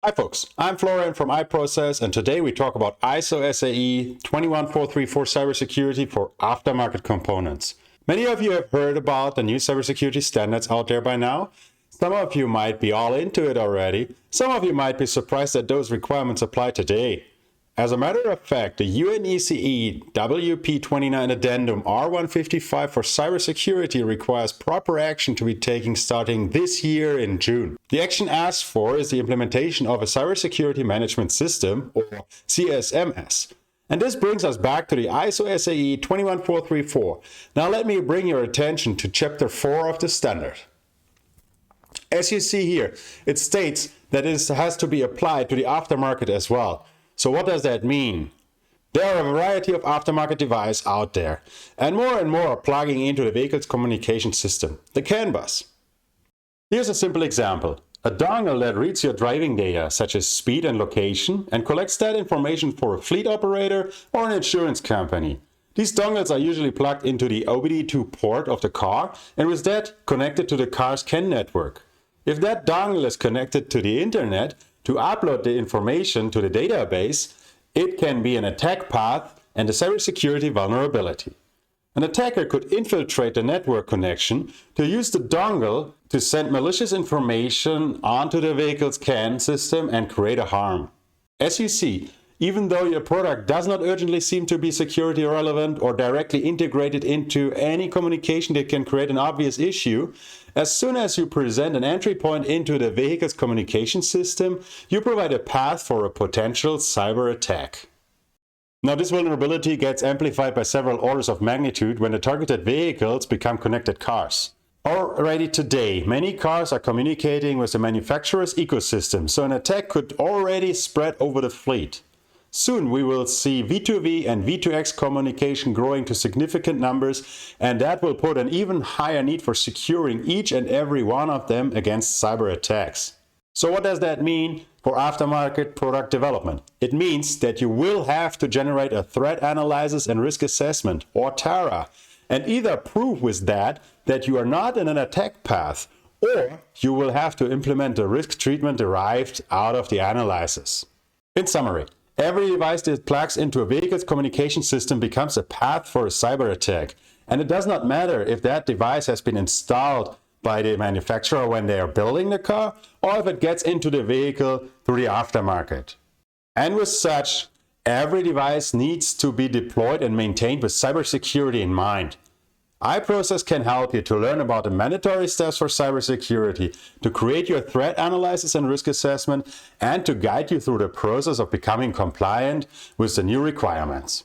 Hi folks, I'm Florian from iProcess, and today we talk about ISO SAE 21434 cybersecurity for aftermarket components. Many of you have heard about the new cybersecurity standards out there by now. Some of you might be all into it already. Some of you might be surprised that those requirements apply today. As a matter of fact, the UNECE WP29 Addendum R155 for cybersecurity requires proper action to be taken starting this year in June. The action asked for is the implementation of a cybersecurity management system, or CSMS. And this brings us back to the ISO SAE 21434. Now let me bring your attention to Chapter 4 of the standard. As you see here, it states that it has to be applied to the aftermarket as well. So what does that mean? There are a variety of aftermarket devices out there, and more are plugging into the vehicle's communication system, the CAN bus. Here's a simple example. A dongle that reads your driving data, such as speed and location, and collects that information for a fleet operator or an insurance company. These dongles are usually plugged into the OBD2 port of the car, and with that connected to the car's CAN network. If that dongle is connected to the internet, to upload the information to the database, it can be an attack path and a cybersecurity vulnerability. An attacker could infiltrate the network connection to use the dongle to send malicious information onto the vehicle's CAN system and create a harm. As you see, even though your product does not urgently seem to be security relevant or directly integrated into any communication that can create an obvious issue, as soon as you present an entry point into the vehicle's communication system, you provide a path for a potential cyber attack. Now, this vulnerability gets amplified by several orders of magnitude when the targeted vehicles become connected cars. Already today, many cars are communicating with the manufacturer's ecosystem, so an attack could already spread over the fleet. Soon we will see V2V and V2X communication growing to significant numbers, and that will put an even higher need for securing each and every one of them against cyber attacks. So what does that mean for aftermarket product development? It means that you will have to generate a threat analysis and risk assessment, or TARA, and either prove with that you are not in an attack path, or you will have to implement the risk treatment derived out of the analysis. In summary, every device that plugs into a vehicle's communication system becomes a path for a cyber attack. And it does not matter if that device has been installed by the manufacturer when they are building the car, or if it gets into the vehicle through the aftermarket. And with such, every device needs to be deployed and maintained with cybersecurity in mind. iProcess can help you to learn about the mandatory steps for cybersecurity, to create your threat analysis and risk assessment, and to guide you through the process of becoming compliant with the new requirements.